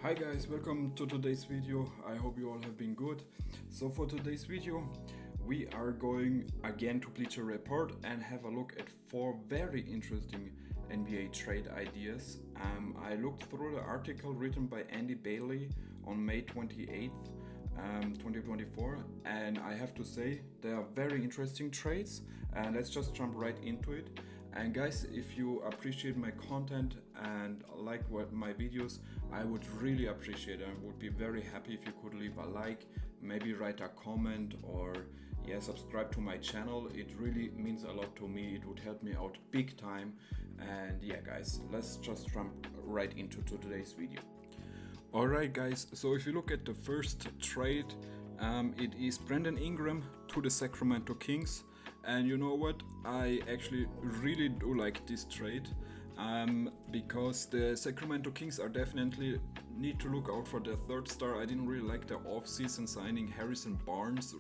Hi guys, welcome to today's video. I hope you all have been good. So for today's video, we are going again to Bleacher Report and have a look at 4 very interesting NBA trade ideas. I looked through the article written by Andy Bailey on May 28th, 2024, and I have to say they are very interesting trades, and let's just jump right into it. And guys, if you appreciate my content and like my videos, I would really appreciate it. I would be very happy if you could leave a like, maybe write a comment, or subscribe to my channel. It really means a lot to me. It would help me out big time. And yeah guys, let's just jump right into today's video. Alright guys, so if you look at the first trade, it is Brandon Ingram to the Sacramento Kings. And you know what, I actually really do like this trade, because the Sacramento Kings are definitely need to look out for their third star. I didn't really like the off-season signing Harrison Barnes.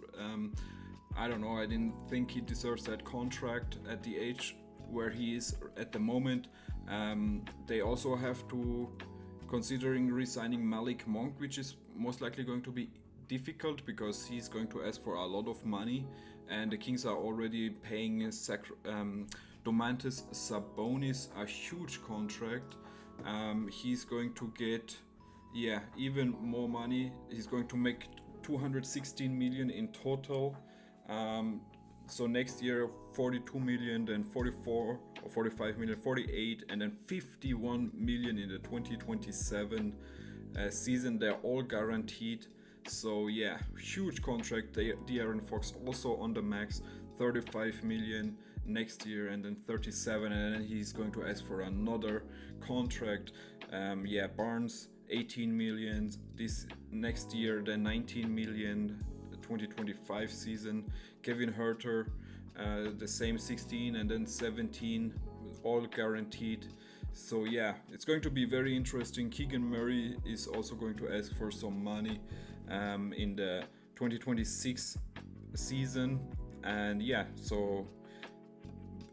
I don't know, I didn't think he deserves that contract at the age where he is at the moment. They also have to considering re-signing Malik Monk, which is most likely going to be difficult because he's going to ask for a lot of money, and the Kings are already paying Domantas Sabonis a huge contract. He's going to get even more money. He's going to make 216 million in total. So next year 42 million, then 44 or 45 million, 48, and then 51 million in the 2027 season. They're all guaranteed. So yeah, huge contract. De'Aaron Fox also on the max, 35 million next year, and then 37, and then he's going to ask for another contract. Barnes 18 million this next year, then 19 million 2025 season. Kevin Huerter the same 16, and then 17, all guaranteed. So yeah, it's going to be very interesting. Keegan Murray is also going to ask for some money in the 2026 season, and yeah, so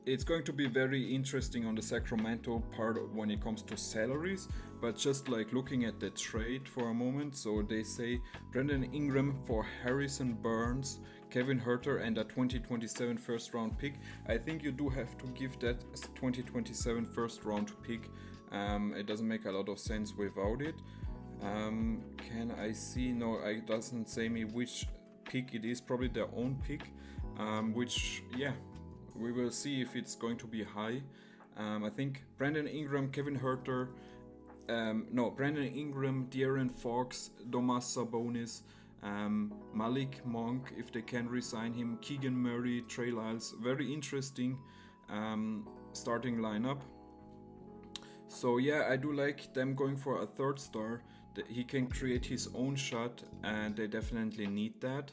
it's going to be very interesting on the Sacramento part when it comes to salaries. But just like looking at the trade for a moment, so they say Brandon Ingram for Harrison Barnes, Kevin Huerter, and a 2027 first round pick. I think you do have to give that 2027 first round pick. It doesn't make a lot of sense without it. Can I see? No, it doesn't say me which pick it is. Probably their own pick, which we will see if it's going to be high. I think Brandon Ingram, Kevin Huerter, Brandon Ingram, De'Aaron Fox, Domas Sabonis, Malik Monk, if they can re-sign him, Keegan Murray, Trae Lyles. Very interesting starting lineup. So yeah, I do like them going for a third star. He can create his own shot, and they definitely need that.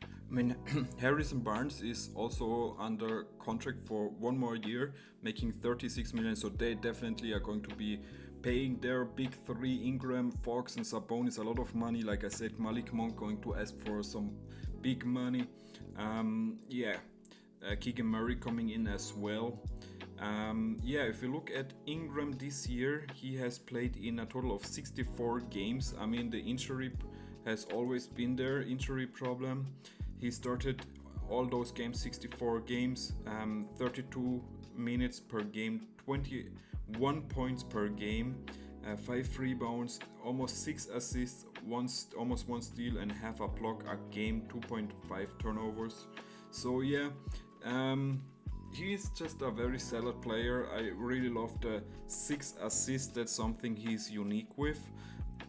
I mean, Harrison Barnes is also under contract for 1 more year, making 36 million. So they definitely are going to be paying their big 3, Ingram, Fox, and Sabonis, a lot of money. Like I said, Malik Monk going to ask for some big money. Keegan Murray coming in as well. If you look at Ingram this year, he has played in a total of 64 games. I mean, the injury has always been there, injury problem. He started all those games, 64 games, 32 minutes per game, 21 points per game, 5 rebounds, almost 6 assists, almost 1 steal, and half a block a game, 2.5 turnovers. So yeah, he's just a very solid player. I really love the 6 assists. That's something he's unique with.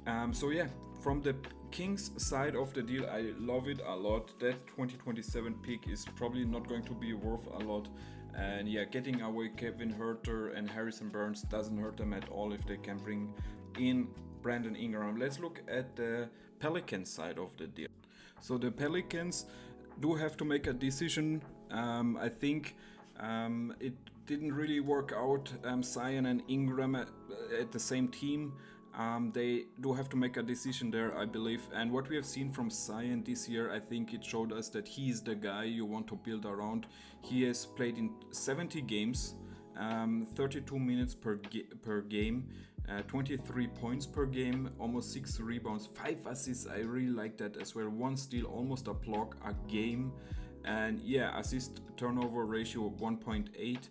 From the Kings side of the deal, I love it a lot. That 2027 pick is probably not going to be worth a lot. And yeah, getting away Kevin Huerter and Harrison Barnes doesn't hurt them at all if they can bring in Brandon Ingram. Let's look at the Pelicans side of the deal. So the Pelicans do have to make a decision. I think it didn't really work out, Zion and Ingram at the same team. They do have to make a decision there, I believe. And what we have seen from Zion this year, I think it showed us that he's the guy you want to build around. He has played in 70 games, 32 minutes per game, 23 points per game, almost 6 rebounds, 5 assists. I really like that as well. 1 steal, almost a block a game. And yeah, assist turnover ratio of 1.8.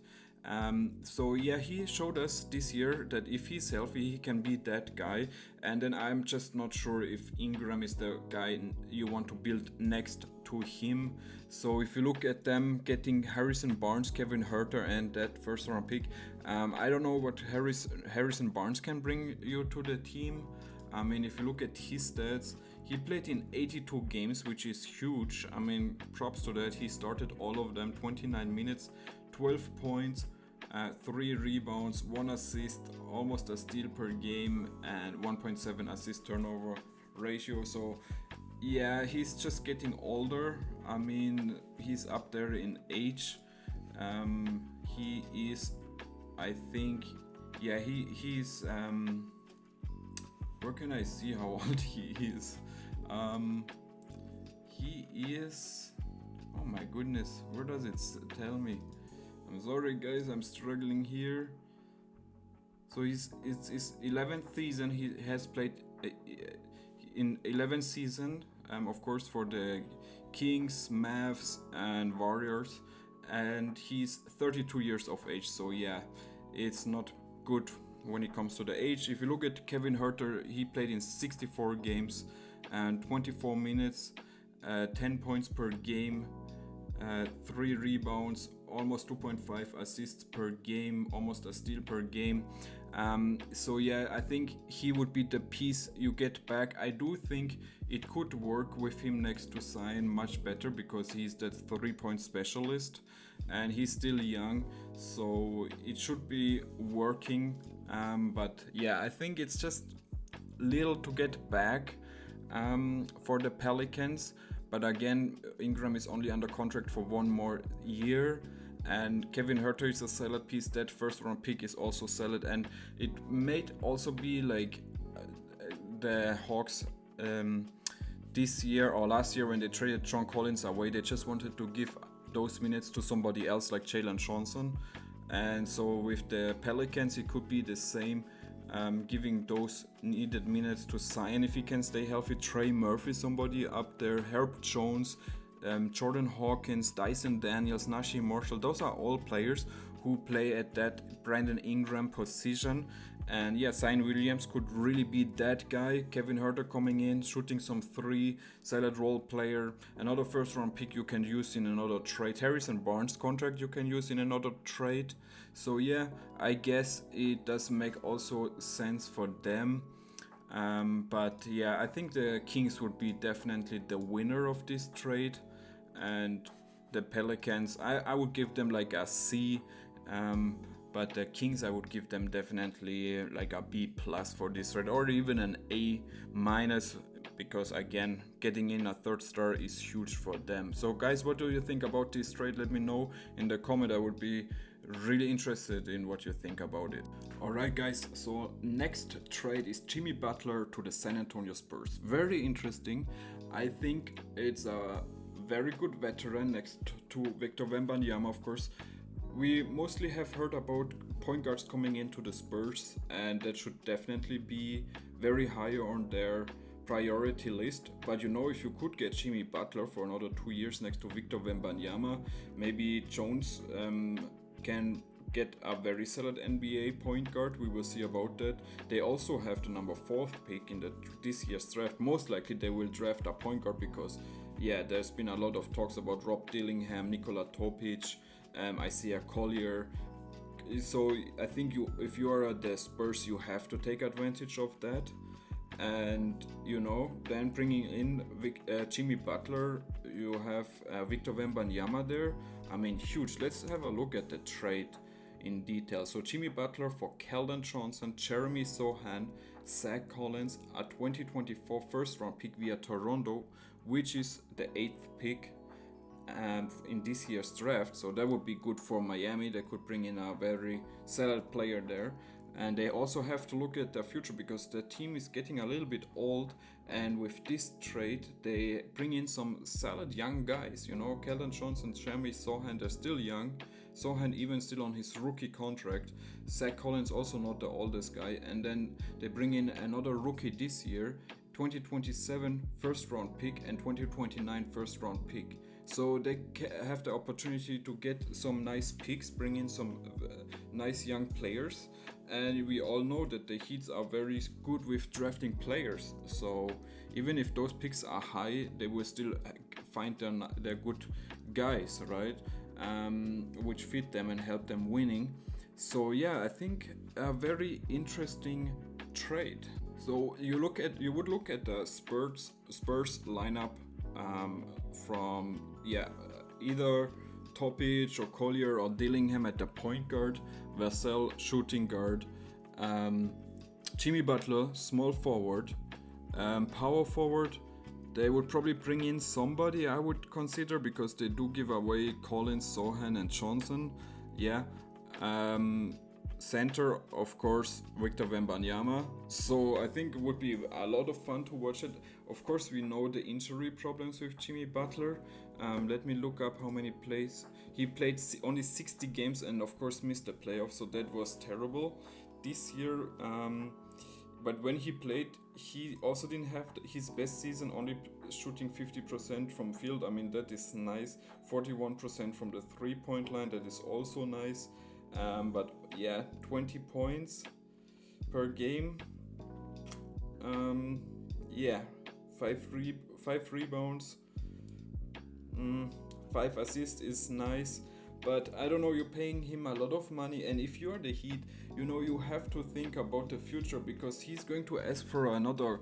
So yeah, he showed us this year that if he's healthy, he can be that guy. And then I'm just not sure if Ingram is the guy you want to build next to him. So if you look at them getting Harrison Barnes, Kevin Huerter, and that first round pick, I don't know what Harrison Barnes can bring you to the team. I mean, if you look at his stats, he played in 82 games, which is huge. I mean, props to that. He started all of them, 29 minutes, 12 points, 3 rebounds, 1 assist, almost a steal per game, and 1.7 assist turnover ratio. So yeah, he's just getting older. I mean, he's up there in age. He is, I think, yeah, he's where can I see how old he is? He is, oh my goodness, where does it tell me? I'm sorry guys, I'm struggling here. So it's his 11th season. He has played in 11th season, of course, for the Kings, Mavs, and Warriors, and he's 32 years of age. So yeah, it's not good when it comes to the age. If you look at Kevin Huerter, he played in 64 games and 24 minutes, 10 points per game, 3 rebounds, almost 2.5 assists per game, almost a steal per game. So yeah, I think he would be the piece you get back. I do think it could work with him next to Zion much better because he's that 3-point specialist and he's still young, so it should be working. But yeah, I think it's just little to get back for the Pelicans. But again, Ingram is only under contract for 1 more year, and Kevin Huerter is a solid piece. That first round pick is also solid, and it might also be like the Hawks this year or last year when they traded John Collins away. They just wanted to give those minutes to somebody else like Jalen Johnson, and so with the Pelicans it could be the same. Giving those needed minutes to Zion if he can stay healthy. Trae Murphy, somebody up there, Herb Jones, Jordan Hawkins, Dyson Daniels, Nashi Marshall. Those are all players who play at that Brandon Ingram position. And yeah, Zion Williams could really be that guy. Kevin Huerter coming in, shooting some 3, solid role player. Another first round pick you can use in another trade. Harrison Barnes contract you can use in another trade. So yeah, I guess it does make also sense for them. But yeah, I think the Kings would be definitely the winner of this trade. And the Pelicans, I would give them like a C. But the Kings, I would give them definitely like a B plus for this trade, or even an A minus, because again, getting in a 3rd star is huge for them. So guys, what do you think about this trade? Let me know in the comment. I would be really interested in what you think about it. Alright guys, so next trade is Jimmy Butler to the San Antonio Spurs. Very interesting. I think it's a very good veteran next to Victor Wembanyama, of course. We mostly have heard about point guards coming into the Spurs, and that should definitely be very high on their priority list. But you know, if you could get Jimmy Butler for another 2 years next to Victor Wembanyama, maybe Jones can get a very solid NBA point guard. We will see about that. They also have the number 4th pick in this year's draft. Most likely they will draft a point guard because yeah, there's been a lot of talks about Rob Dillingham, Nikola Topic, Isaiah Collier. So I think if you are at the Spurs, you have to take advantage of that. And you know, then bringing in Jimmy Butler, you have Victor Wembanyama there. I mean, huge. Let's have a look at the trade in detail. So Jimmy Butler for Keldon Johnson, Jeremy Sohan, Zach Collins, a 2024 first round pick via Toronto, which is the 8th pick in this year's draft. So that would be good for Miami. They could bring in a very solid player there. And they also have to look at their future because the team is getting a little bit old. And with this trade, they bring in some solid young guys. You know, Keldon Johnson, Jeremy Sohan, they're still young. Sohan even still on his rookie contract. Zach Collins also not the oldest guy. And then they bring in another rookie this year, 2027 first round pick and 2029 first round pick. So they have the opportunity to get some nice picks, bring in some nice young players. And we all know that the Heats are very good with drafting players. So even if those picks are high, they will still find their good guys, right? Which fit them and help them winning. So yeah, I think a very interesting trade. So you would look at the Spurs lineup from either Topic or Collier or Dillingham at the point guard, Vassell shooting guard, Jimmy Butler small forward, power forward. They would probably bring in somebody I would consider because they do give away Collins, Sohan, and Johnson. Yeah. Center, of course, Victor Wembanyama. So I think it would be a lot of fun to watch it. Of course, we know the injury problems with Jimmy Butler. Let me look up how many plays. He played only 60 games and of course missed the playoffs, so that was terrible this year. But when he played, he also didn't have his best season, only shooting 50% from field. I mean, that is nice. 41% from the three-point line, that is also nice. But yeah, 20 points per game. Yeah, 5 rebounds, 5 assists is nice. But I don't know, you're paying him a lot of money, and if you're the Heat, you know you have to think about the future because he's going to ask for another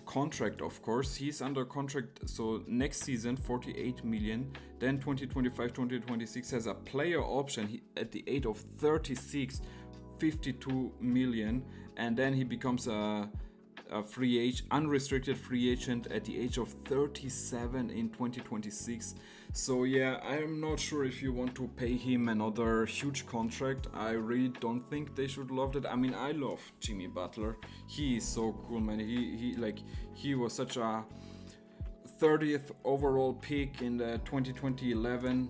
contract. Of course, he's under contract, so next season 48 million, then 2025-2026 has a player option at the age of 36, 52 million, and then he becomes a unrestricted free agent at the age of 37 in 2026. So yeah, I'm not sure if you want to pay him another huge contract. I really don't think they should love that. I mean, I love Jimmy Butler. He is so cool, man. He was such a 30th overall pick in the 2011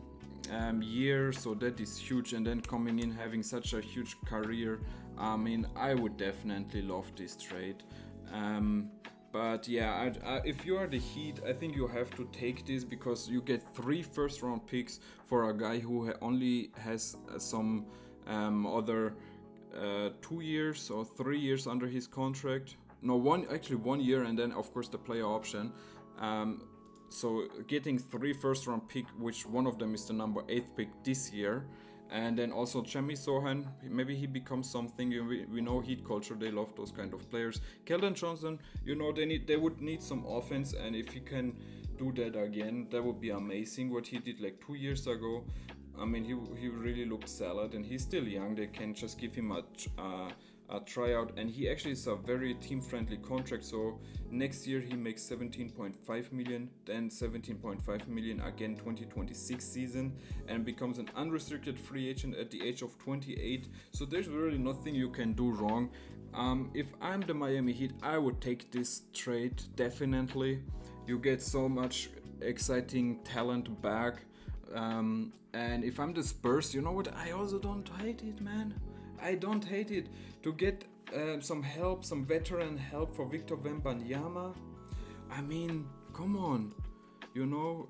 year, so that is huge. And then coming in having such a huge career, I mean, I would definitely love this trade. But yeah, if you are the Heat, I think you have to take this because you get 3 first round picks for a guy who only has some other 2 years or 3 years under his contract. No, 1 year, and then of course the player option. So getting 3 first round pick, which one of them is the number 8th pick this year. And then also Jimmy Sohan, maybe he becomes something. We know Heat culture, they love those kind of players. Keldon Johnson, you know, they would need some offense, and if he can do that again, that would be amazing. What he did like 2 years ago, I mean, he really looked solid, and he's still young. They can just give him a tryout, and he actually is a very team-friendly contract. So next year he makes 17.5 million, then 17.5 million again 2026 season, and becomes an unrestricted free agent at the age of 28. So there's really nothing you can do wrong. If I'm the Miami Heat, I would take this trade definitely. You get so much exciting talent back. And if I'm the Spurs, you know what? I also don't hate it, man. I don't hate it to get some help, some veteran help for Victor Wembanyama. I mean, come on, you know,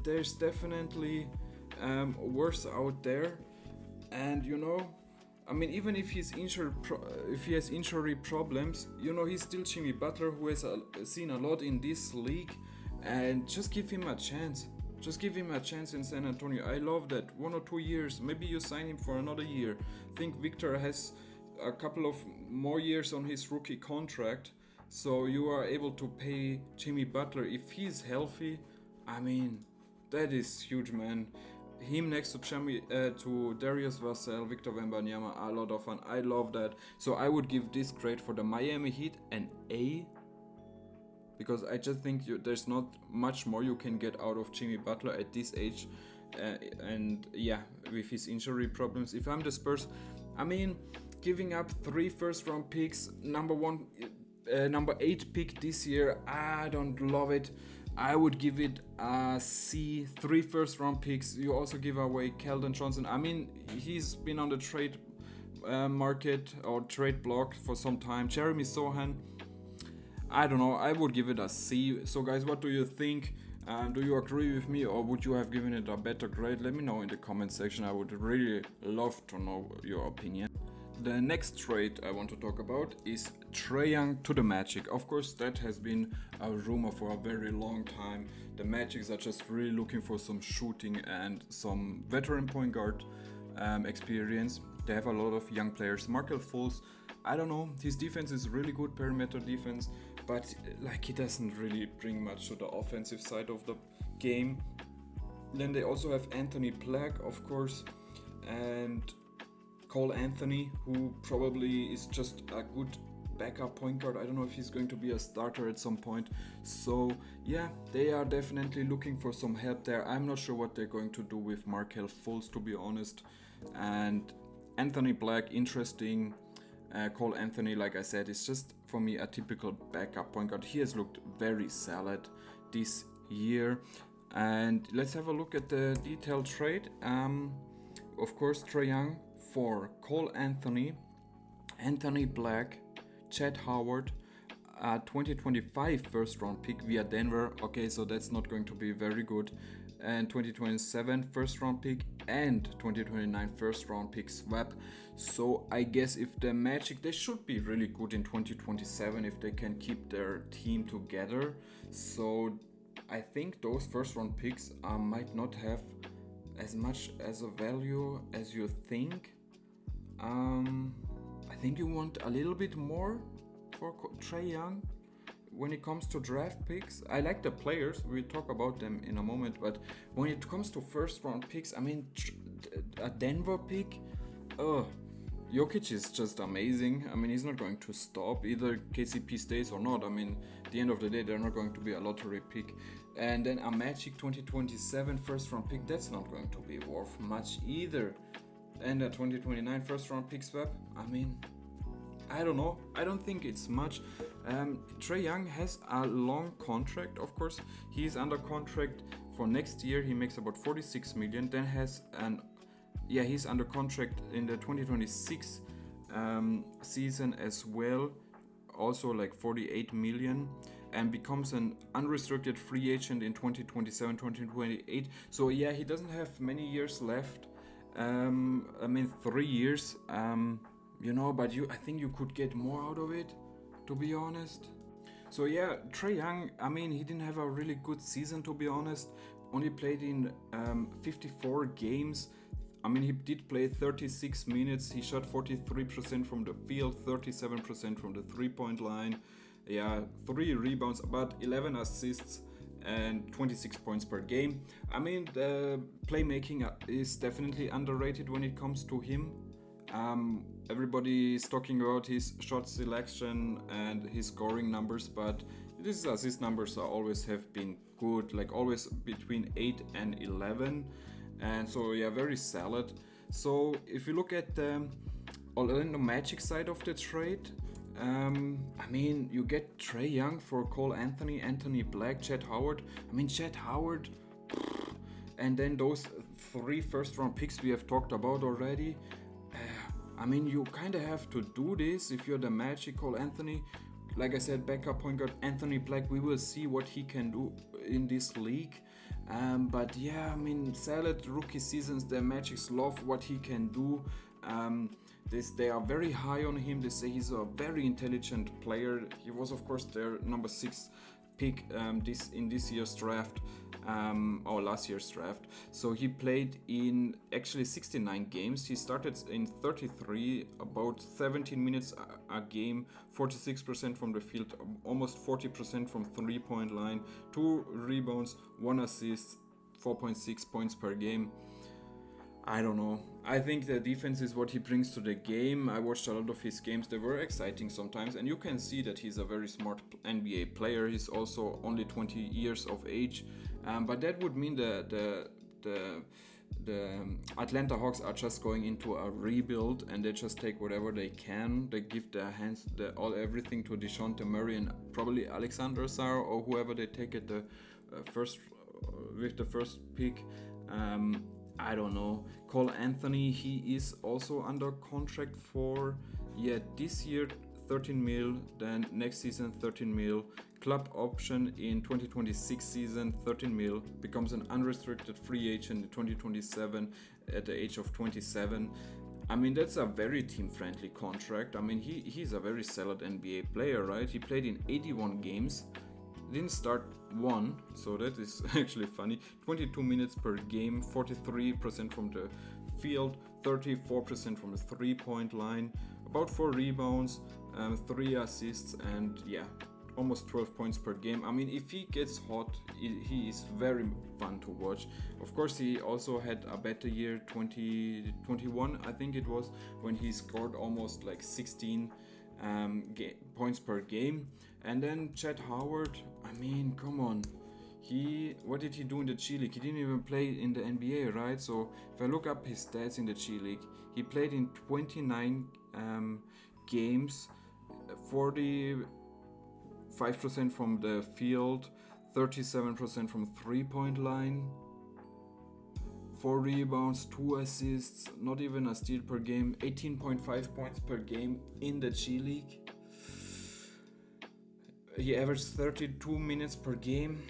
there's definitely worse out there, and you know, I mean, even if he's injured, if he has injury problems, you know, he's still Jimmy Butler, who has seen a lot in this league, and just give him a chance. Just give him a chance in San Antonio. I love that. 1 or 2 years. Maybe you sign him for another year. I think Victor has a couple of more years on his rookie contract. So you are able to pay Jimmy Butler. If he's healthy, I mean, that is huge, man. Him next to Darius Vassell, Victor Wembanyama, a lot of fun. I love that. So I would give this grade for the Miami Heat an A. Because I just think there's not much more you can get out of Jimmy Butler at this age. And yeah, with his injury problems. If I'm the Spurs, I mean, giving up 3 first round picks, number 8 pick this year, I don't love it. I would give it a C. 3 first round picks. You also give away Keldon Johnson. I mean, he's been on the trade market or trade block for some time. Jeremy Sohan, I don't know. I would give it a C. So, guys, what do you think? Do you agree with me, or would you have given it a better grade? Let me know in the comment section. I would really love to know your opinion. The next trade I want to talk about is Trae Young to the Magic. Of course, that has been a rumor for a very long time. The Magics are just really looking for some shooting and some veteran point guard experience. They have a lot of young players. Markel Fultz, I don't know, his defense is really good, perimeter defense, but like he doesn't really bring much to the offensive side of the game. Then they also have Anthony Black, of course, and Cole Anthony, who probably is just a good backup point guard. I don't know if he's going to be a starter at some point. So yeah, they are definitely looking for some help there. I'm not sure what they're going to do with Markel Fultz, to be honest. And Anthony Black, interesting. Cole Anthony, like I said, is just for me a typical backup point guard. He has looked very solid this year. And let's have a look at the detailed trade. Of course, Trae Young for Cole Anthony, Anthony Black, Chet Howard, a 2025 first round pick via Denver. Okay, so that's not going to be very good. And 2027 first round pick and 2029 first round pick swap. So I guess if the Magic, they should be really good in 2027 if they can keep their team together. So I think those first round picks might not have as much as a value as you think. I think you want a little bit more for Trae Young when it comes to draft picks. I like the players, we'll talk about them in a moment, but when it comes to first round picks, I mean, a Denver pick, Jokic is just amazing. I mean, he's not going to stop, either KCP stays or not. I mean, at the end of the day, they're not going to be a lottery pick. And then a Magic 2027 first round pick, that's not going to be worth much either. And a 2029 first round pick swap, I mean, I don't know. I don't think it's much. Trae Young has a long contract, of course. He's under contract for next year. He makes about 46 million. Then has he's under contract in the 2026 season as well. Also like 48 million. And becomes an unrestricted free agent in 2027, 2028. So yeah, he doesn't have many years left. 3 years, but I think you could get more out of it, to be honest. So yeah, Trae Young, I mean, he didn't have a really good season, to be honest. Only played in 54 games. I mean, he did play 36 minutes. He shot 43% from the field, 37% from the three-point line. Yeah, 3 rebounds, about 11 assists and 26 points per game. I mean, the playmaking is definitely underrated when it comes to him. Everybody is talking about his shot selection and his scoring numbers, but his assist numbers always have been good, like always between 8 and 11. And so, yeah, very solid. So, if you look at the Orlando Magic side of the trade, I mean, you get Trae Young for Cole Anthony, Anthony Black, Chet Howard. I mean, Chet Howard, and then those 3 first round picks we have talked about already. I mean, you kind of have to do this if you're the Magic. Cole Anthony, like I said, backup point guard. Anthony Black, we will see what he can do in this league. But yeah, I mean, solid rookie seasons. The Magics love what he can do. They are very high on him. They say he's a very intelligent player. He was, of course, their number 6 pick in this year's draft, or last year's draft. So he played in actually 69 games. He started in 33, about 17 minutes a game, 46% from the field, almost 40% from three-point line, 2 rebounds, 1 assist, 4.6 points per game. I don't know. I think the defense is what he brings to the game. I watched a lot of his games. They were exciting sometimes, and you can see that he's a very smart NBA player. He's also only 20 years of age, but that would mean the Atlanta Hawks are just going into a rebuild, and they just take whatever they can. They give their hands everything to DeJounte Murray and probably Alexander Sarr or whoever they take at the with the first pick. I don't know. Cole Anthony, he is also under contract for this year 13 mil, then next season 13 mil, club option in 2026 season 13 mil, becomes an unrestricted free agent in 2027 at the age of 27. I mean, that's a very team-friendly contract. I mean, he's a very solid NBA player, right? He played in 81 games, didn't start one, so that is actually funny. 22 minutes per game, 43% from the field, 34% from the three-point line, about 4 rebounds, 3 assists, and almost 12 points per game. I mean, if he gets hot, he is very fun to watch. Of course, he also had a better year, 2021, I think it was, when he scored almost like 16 points per game. And then Chet Howard, I mean, come on. What did he do in the G League? He didn't even play in the NBA, right? So if I look up his stats in the G League, he played in 29 games, 45% from the field, 37% from three-point line, 4 rebounds, 2 assists, not even a steal per game, 18.5 points per game in the G League. He averaged 32 minutes per game.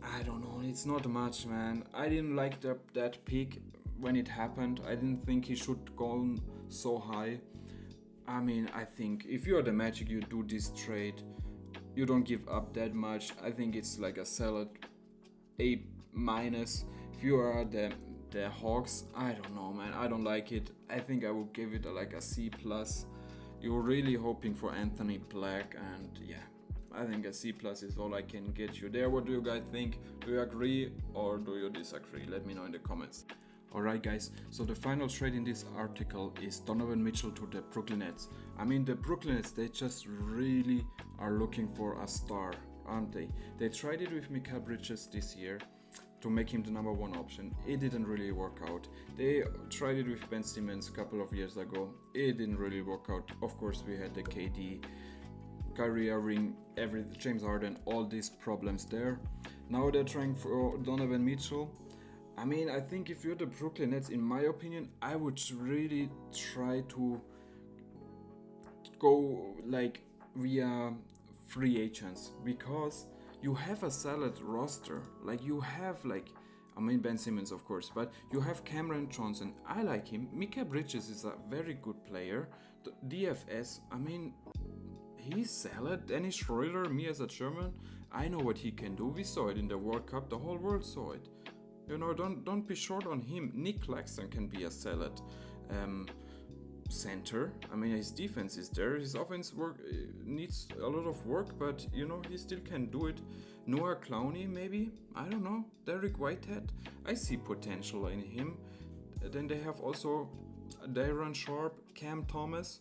I don't know, it's not much, man. I didn't like that pick when it happened. I didn't think he should go so high. I mean, I think if you're the Magic, you do this trade. You don't give up that much. I think it's like a solid A-. If you are the Hawks, I don't know, man. I don't like it. I think I would give it like a C+. You're really hoping for Anthony Black, and I think a C+ is all I can get you there. What do you guys think? Do you agree or do you disagree? Let me know in the comments. Alright guys, so the final trade in this article is Donovan Mitchell to the Brooklyn Nets. I mean, the Brooklyn Nets, they just really are looking for a star, aren't they? They tried it with Mikal Bridges this year to make him the number 1 option. It didn't really work out. They tried it with Ben Simmons a couple of years ago. It didn't really work out. Of course, we had the KD, Kyrie Irving, James Harden, all these problems there. Now they're trying for Donovan Mitchell. I mean, I think if you're the Brooklyn Nets, in my opinion, I would really try to go like via free agents, because you have a solid roster. Like you have Ben Simmons, of course, but you have Cameron Johnson. I like him. Mikal Bridges is a very good player. The DFS, I mean, he's solid. Dennis Schroeder, me as a German, I know what he can do. We saw it in the World Cup. The whole world saw it. You know, don't be short on him. Nick Claxton can be a solid center. I mean, his defense is there. His offense needs a lot of work, but you know, he still can do it. Noah Clowney, maybe? I don't know. Derek Whitehead. I see potential in him. Then they have also Day'Ron Sharpe, Cam Thomas.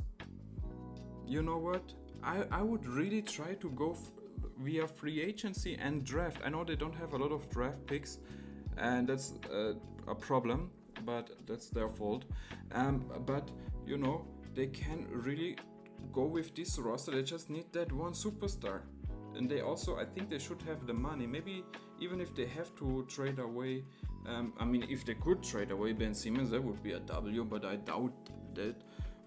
You know what? I would really try to go via free agency and draft. I know they don't have a lot of draft picks, and that's a problem, but that's their fault. But you know, they can really go with this roster. They just need that one superstar, and they also, I think they should have the money. Maybe even if they have to trade away, I mean, if they could trade away Ben Simmons, that would be a W, but I doubt that.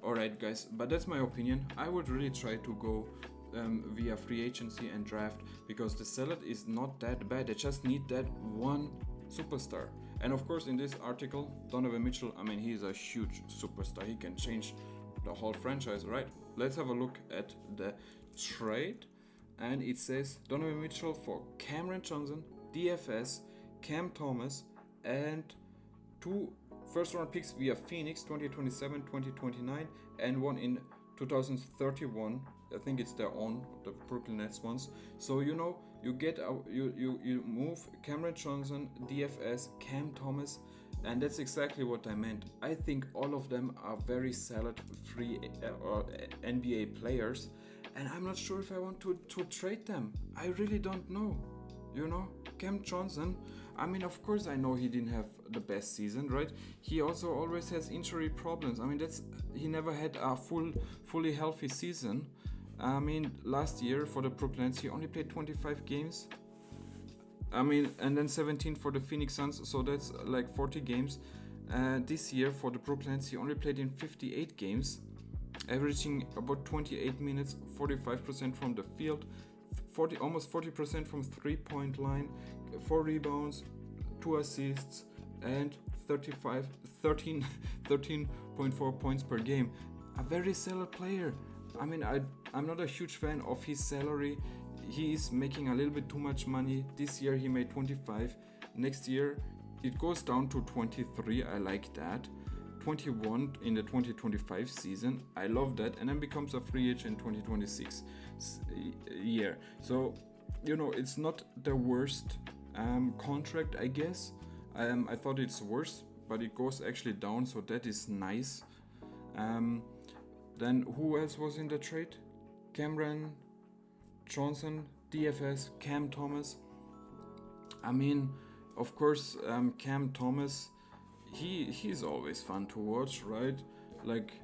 Alright guys, but that's my opinion. I would really try to go via free agency and draft, because the salad is not that bad. They just need that one superstar. And of course, in this article, Donovan Mitchell, I mean, he's a huge superstar. He can change the whole franchise, right? Let's have a look at the trade. And it says Donovan Mitchell for Cameron Johnson, DFS, Cam Thomas, and 2 first-round picks via Phoenix, 2027, 2029, and one in 2031. I think it's their own, the Brooklyn Nets ones. So you know, you get you move Cameron Johnson, DFS, Cam Thomas, and that's exactly what I meant. I think all of them are very solid free NBA players, and I'm not sure if I want to trade them. I really don't know. You know, Cam Johnson, I mean, of course I know he didn't have the best season, right? He also always has injury problems. I mean, he never had a fully healthy season. I mean, last year for the Brooklyn Nets, he only played 25 games. I mean, and then 17 for the Phoenix Suns, so that's like 40 games. This year for the Brooklyn Nets, he only played in 58 games, averaging about 28 minutes, 45% from the field, almost 40% from 3-point line, 4 rebounds, 2 assists, and 13.4 points per game. A very solid player. I mean, I'm not a huge fan of his salary. He is making a little bit too much money. This year he made 25. Next year it goes down to 23. I like that. 21 in the 2025 season. I love that. And then becomes a free agent in 2026 year. So, you know, it's not the worst contract, I guess. I thought it's worse, but it goes actually down, so that is nice. Then who else was in the trade? Cameron Johnson, DFS, Cam Thomas. I mean, of course, Cam Thomas, he's always fun to watch, right? Like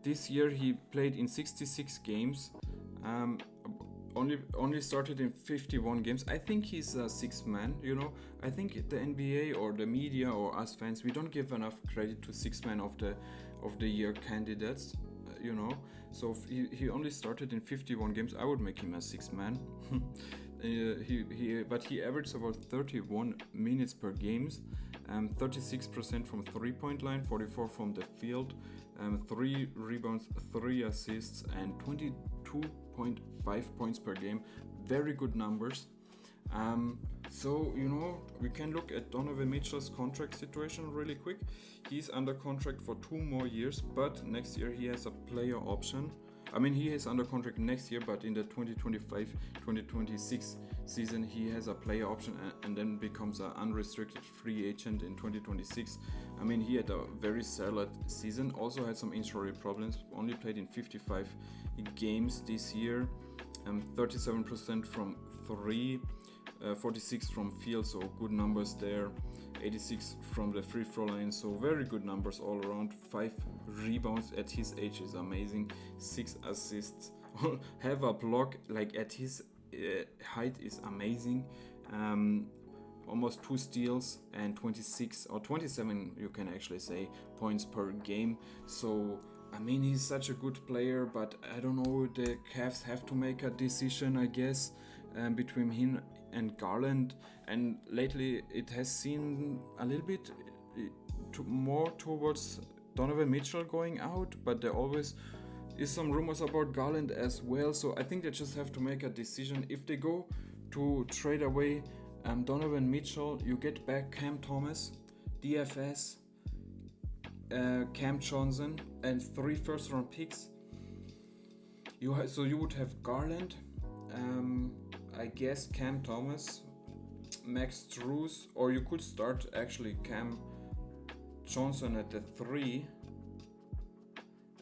this year he played in 66 games, only started in 51 games. I think he's a sixth man, you know. I think the NBA or the media or us fans, we don't give enough credit to sixth man of the year candidates, you know. So he only started in 51 games. I would make him a sixth man. But he averaged about 31 minutes per games, 36% from 3-point line, 44 from the field, 3 rebounds, 3 assists, and 22.5 points per game. Very good numbers. So, you know, we can look at Donovan Mitchell's contract situation really quick. He's under contract for 2 more years, but next year he has a player option. I mean, he is under contract next year, but in the 2025-2026 season, he has a player option and then becomes an unrestricted free agent in 2026. I mean, he had a very solid season, also had some injury problems, only played in 55 games this year, 37% from 3, 46 from field, so good numbers there, 86 from the free throw line, so very good numbers all around. 5 rebounds at his age is amazing, 6 assists, have a block like at his height is amazing, almost 2 steals and 26 or 27 you can actually say points per game. So I mean, he's such a good player, but I don't know, the Cavs have to make a decision, I guess, between him and Garland, and lately it has seen a little bit more towards Donovan Mitchell going out, but there always is some rumors about Garland as well, so I think they just have to make a decision. If they go to trade away Donovan Mitchell, you get back Cam Thomas, DFS, Cam Johnson, and 3 first-round picks. So you would have Garland, I guess Cam Thomas, Max Strus, or you could start actually Cam Johnson at the 3,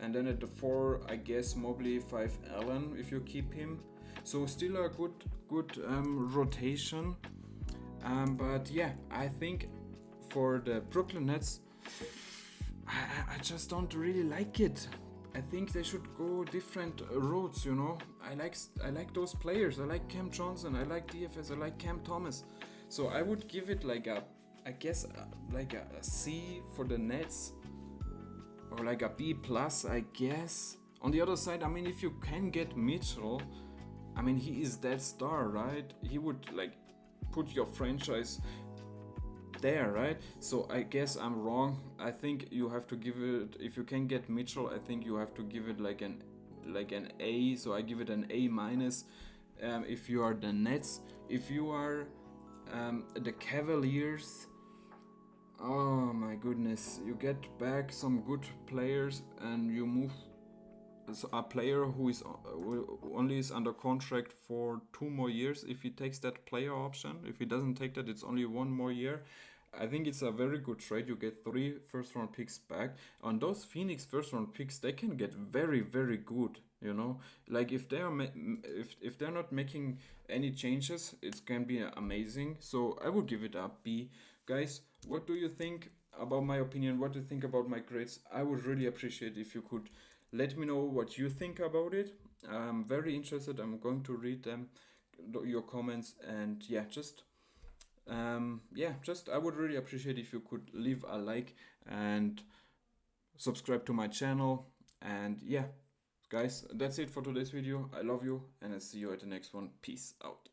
and then at the 4, I guess Mobley, 5 Allen if you keep him. So still a good rotation. But yeah, I think for the Brooklyn Nets, I just don't really like it. I think they should go different routes, you know. I like those players. I like Cam Johnson, I like DFS, I like Cam Thomas. So I would give it like a C for the Nets, or like a B plus, I guess. On the other side, I mean, if you can get Mitchell, I mean, he is that star, right? He would like put your franchise there, right? So I guess I'm wrong. I think you have to give it, if you can get Mitchell, I think you have to give it like an A. So I give it an A minus. If you are the Nets, if you are the Cavaliers, oh my goodness, you get back some good players and you move a player who only is under contract for 2 more years. If he takes that player option, if he doesn't take that, it's only 1 more year. I think it's a very good trade. You get 3 first-round picks back. On those Phoenix first-round picks, they can get very, very good. You know, like if they are if they're not making any changes, it can be amazing. So I would give it a B. Guys, what do you think about my opinion? What do you think about my grades? I would really appreciate if you could let me know what you think about it. I'm very interested. I'm going to read them, your comments, and yeah, just Yeah, just I would really appreciate if you could leave a like and subscribe to my channel. And yeah, guys, that's it for today's video. I love you, and I'll see you at the next one. Peace out.